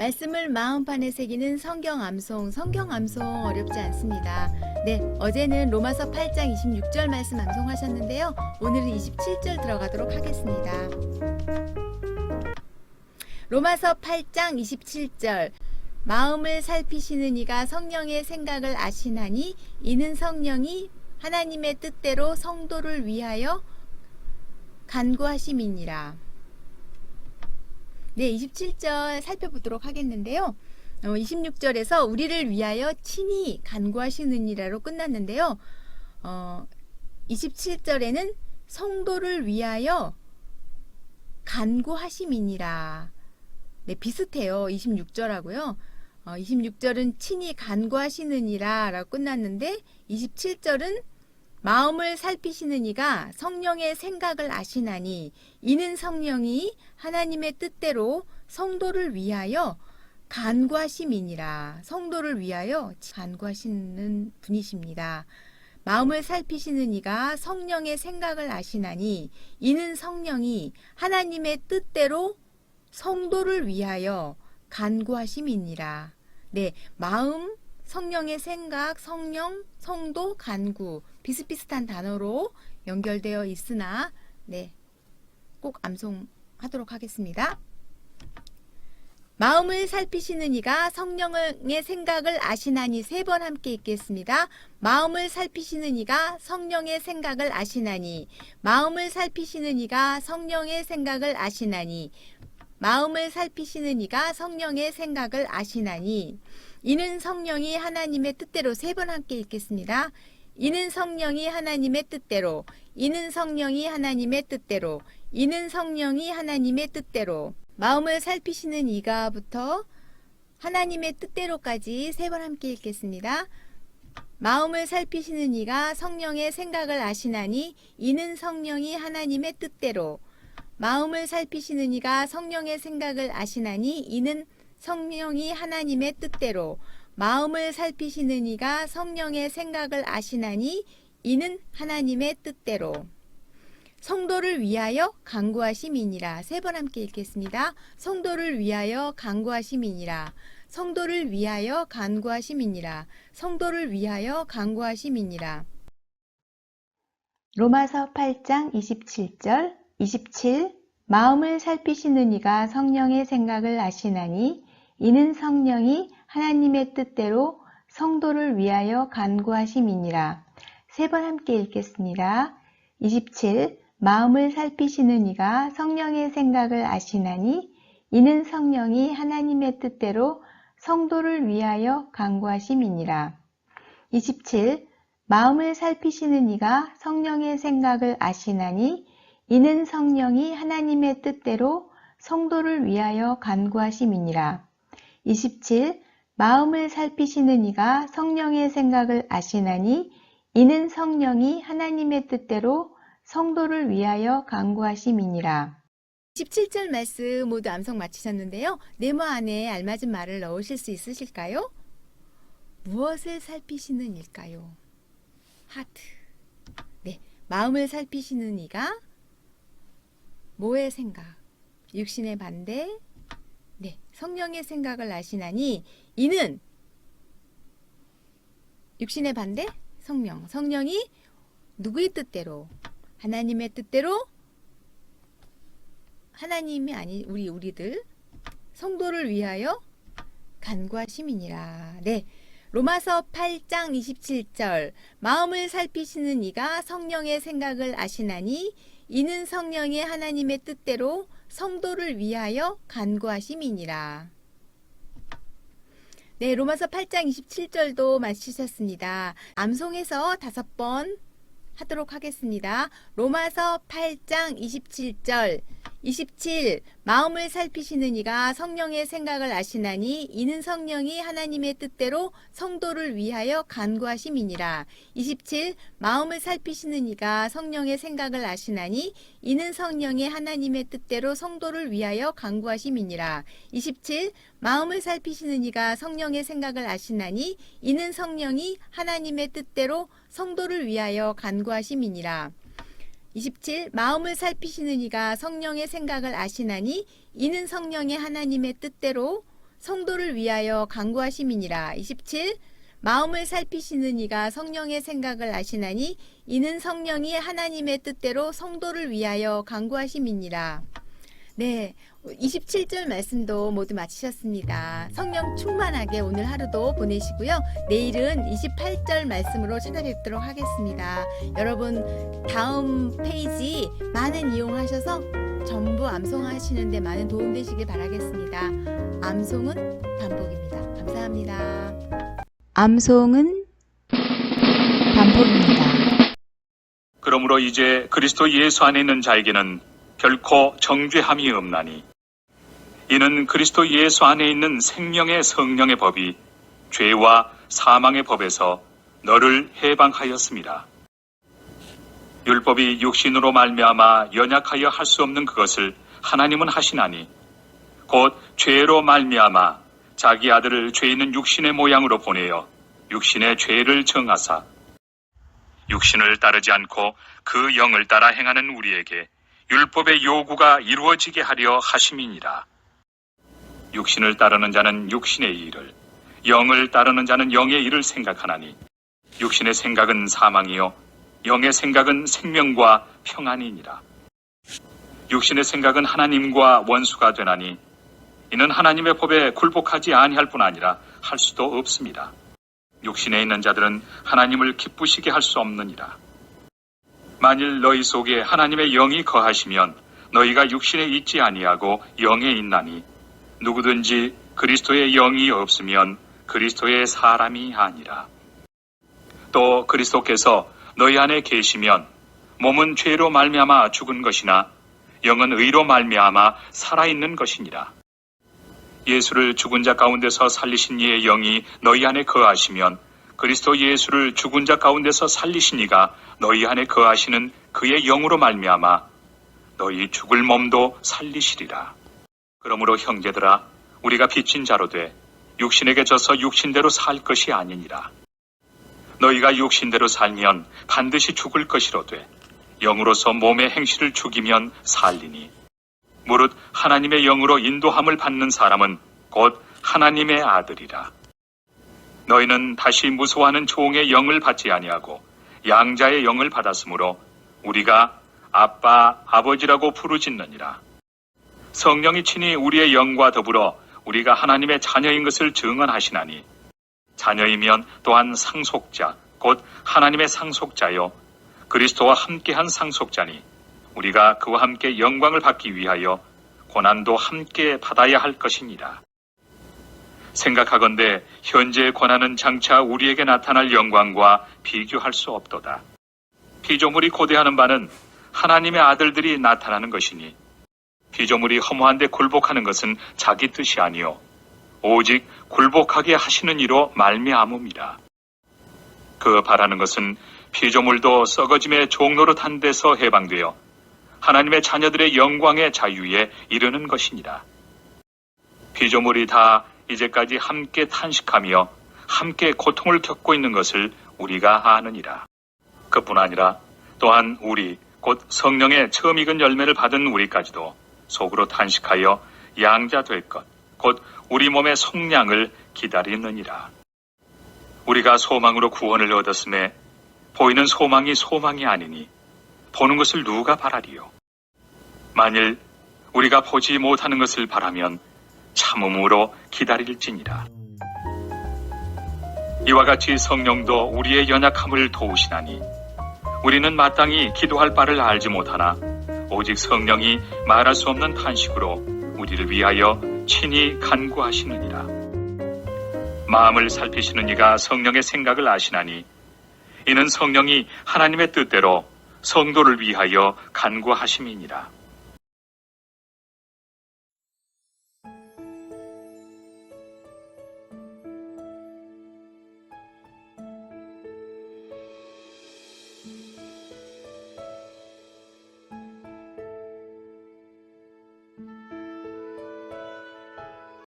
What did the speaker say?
말씀을 마음판에 새기는 성경 암송 어렵지 않습니다. 네, 어제는 로마서 8장 26절 말씀 암송하셨는데요. 오늘은 27절 들어가도록 하겠습니다. 로마서 8장 27절 마음을 살피시는 이가 성령의 생각을 아시나니 이는 성령이 하나님의 뜻대로 성도를 위하여 간구하심이니라. 네, 27절 살펴보도록 하겠는데요. 26절에서 우리를 위하여 친히 간구하시느니라로 끝났는데요. 27절에는 성도를 위하여 간구하심이니라. 네, 비슷해요. 26절하고요. 26절은 친히 간구하시느니라 라고 끝났는데 27절은 마음을 살피시는 이가 성령의 생각을 아시나니 이는 성령이 하나님의 뜻대로 성도를 위하여 간구하심이니라. 성도를 위하여 간구하시는 분이십니다. 마음을 살피시는 이가 성령의 생각을 아시나니 이는 성령이 하나님의 뜻대로 성도를 위하여 간구하심이니라. 네, 마음, 성령의 생각, 성령, 성도, 간구 비슷비슷한 단어로 연결되어 있으나 네, 꼭 암송하도록 하겠습니다. 마음을 살피시는 이가 성령의 생각을 아시나니 세 번 함께 읽겠습니다. 마음을 살피시는 이가 성령의 생각을 아시나니 마음을 살피시는 이가 성령의 생각을 아시나니 마음을 살피시는 이가 성령의 생각을 아시나니 이는 성령이 하나님의 뜻대로 세 번 함께 읽겠습니다. 이는 성령이 하나님의 뜻대로 이는 성령이 하나님의 뜻대로 이는 성령이 하나님의 뜻대로 마음을 살피시는 이가부터 하나님의 뜻대로까지 세 번 함께 읽겠습니다. 마음을 살피시는 이가 성령의 생각을 아시나니 이는 성령이 하나님의 뜻대로 마음을 살피시는 이가 성령의 생각을 아시나니 이는 성령이 하나님의 뜻대로 마음을 살피시는 이가 성령의 생각을 아시나니 이는 하나님의 뜻대로 성도를 위하여 간구하심이니라. 세 번 함께 읽겠습니다. 성도를 위하여 간구하심이니라. 성도를 위하여 간구하심이니라. 성도를 위하여 간구하심이니라. 로마서 8장 27절 27 마음을 살피시는 이가 성령의 생각을 아시나니 이는 성령이 하나님의 뜻대로 성도를 위하여 간구하심이니라. 세 번 함께 읽겠습니다. 27 마음을 살피시는 이가 성령의 생각을 아시나니 이는 성령이 하나님의 뜻대로 성도를 위하여 간구하심이니라. 27 마음을 살피시는 이가 성령의 생각을 아시나니 이는 성령이 하나님의 뜻대로 성도를 위하여 간구하심이니라. 27 마음을 살피시는 이가 성령의 생각을 아시나니 이는 성령이 하나님의 뜻대로 성도를 위하여 간구하심이니라. 17절 말씀 모두 암송 마치셨는데요. 네모 안에 알맞은 말을 넣으실 수 있으실까요? 무엇을 살피시는 일까요? 하트. 네, 마음을 살피시는 이가 뭐의 생각? 육신의 반대. 네, 성령의 생각을 아시나니 이는 육신의 반대 성령. 성령이 누구의 뜻대로? 하나님의 뜻대로 하나님이 아닌 우리들 성도를 위하여 간구하심이니라. 네. 로마서 8장 27절 마음을 살피시는 이가 성령의 생각을 아시나니 이는 성령이 하나님의 뜻대로 성도를 위하여 간구하심이니라. 네, 로마서 8장 27절도 마치셨습니다. 암송해서 5번 하도록 하겠습니다. 로마서 8장 27절 27 마음을 살피시는 이가 성령의 생각을 아시나니 이는 성령이 하나님의 뜻대로 성도를 위하여 간구하심이니라. 27 마음을 살피시는 이가 성령의 생각을 아시나니 이는 성령이 하나님의 뜻대로 성도를 위하여 간구하심이니라. 27 마음을 살피시는 이가 성령의 생각을 아시나니 이는 성령이 하나님의 뜻대로 성도를 위하여 간구하심이니라. 27 마음을 살피시는 이가 성령의 생각을 아시나니 이는 성령의 하나님의 뜻대로 성도를 위하여 간구하심이니라. 27. 마음을 살피시는 이가 성령의 생각을 아시나니 이는 성령이 하나님의 뜻대로 성도를 위하여 간구하심이니라. 네, 27절 말씀도 모두 마치셨습니다. 성령 충만하게 오늘 하루도 보내시고요. 내일은 28절 말씀으로 찾아뵙도록 하겠습니다. 여러분 다음 페이지 많은 이용하셔서 전부 암송하시는 데 많은 도움 되시길 바라겠습니다. 암송은 반복입니다. 감사합니다. 암송은 반복입니다. 그러므로 이제 그리스도 예수 안에 있는 자에게는 결코 정죄함이 없나니 이는 그리스도 예수 안에 있는 생명의 성령의 법이 죄와 사망의 법에서 너를 해방하였습니다. 율법이 육신으로 말미암아 연약하여 할 수 없는 그것을 하나님은 하시나니 곧 죄로 말미암아 자기 아들을 죄 있는 육신의 모양으로 보내어 육신의 죄를 정하사 육신을 따르지 않고 그 영을 따라 행하는 우리에게 율법의 요구가 이루어지게 하려 하심이니라. 육신을 따르는 자는 육신의 일을, 영을 따르는 자는 영의 일을 생각하나니 육신의 생각은 사망이요 영의 생각은 생명과 평안이니라. 육신의 생각은 하나님과 원수가 되나니 이는 하나님의 법에 굴복하지 아니할 뿐 아니라 할 수도 없습니다. 육신에 있는 자들은 하나님을 기쁘시게 할 수 없느니라. 만일 너희 속에 하나님의 영이 거하시면 너희가 육신에 있지 아니하고 영에 있나니 누구든지 그리스도의 영이 없으면 그리스도의 사람이 아니라. 또 그리스도께서 너희 안에 계시면 몸은 죄로 말미암아 죽은 것이나 영은 의로 말미암아 살아있는 것이니라. 예수를 죽은 자 가운데서 살리신 이의 영이 너희 안에 거하시면 그리스도 예수를 죽은 자 가운데서 살리신 이가 너희 안에 거하시는 그의 영으로 말미암아 너희 죽을 몸도 살리시리라. 그러므로 형제들아 우리가 빚진 자로 돼 육신에게 져서 육신대로 살 것이 아니니라. 너희가 육신대로 살면 반드시 죽을 것이로되 영으로서 몸의 행실을 죽이면 살리니 무릇 하나님의 영으로 인도함을 받는 사람은 곧 하나님의 아들이라. 너희는 다시 무서워하는 종의 영을 받지 아니하고 양자의 영을 받았으므로 우리가 아빠, 아버지라고 부르짖느니라. 성령이 친히 우리의 영과 더불어 우리가 하나님의 자녀인 것을 증언하시나니 자녀이면 또한 상속자, 곧 하나님의 상속자요 그리스도와 함께한 상속자니 우리가 그와 함께 영광을 받기 위하여 고난도 함께 받아야 할 것이니라. 생각하건대 현재의 고난은 장차 우리에게 나타날 영광과 비교할 수 없도다. 피조물이 고대하는 바는 하나님의 아들들이 나타나는 것이니 피조물이 허무한데 굴복하는 것은 자기 뜻이 아니요 오직 굴복하게 하시는 이로 말미암음이라. 그 바라는 것은 피조물도 썩어짐의 종노릇한 데서 해방되어 하나님의 자녀들의 영광의 자유에 이르는 것이니라. 피조물이 다 이제까지 함께 탄식하며 함께 고통을 겪고 있는 것을 우리가 아느니라. 그뿐 아니라 또한 우리 곧 성령의 처음 익은 열매를 받은 우리까지도 속으로 탄식하여 양자 될 것, 곧 우리 몸의 속량을 기다리느니라. 우리가 소망으로 구원을 얻었음에 보이는 소망이 소망이 아니니 보는 것을 누가 바라리요? 만일 우리가 보지 못하는 것을 바라면 참음으로 기다릴지니라. 이와 같이 성령도 우리의 연약함을 도우시나니 우리는 마땅히 기도할 바를 알지 못하나 오직 성령이 말할 수 없는 탄식으로 우리를 위하여 친히 간구하시느니라. 마음을 살피시는 이가 성령의 생각을 아시나니 이는 성령이 하나님의 뜻대로 성도를 위하여 간구하심이니라.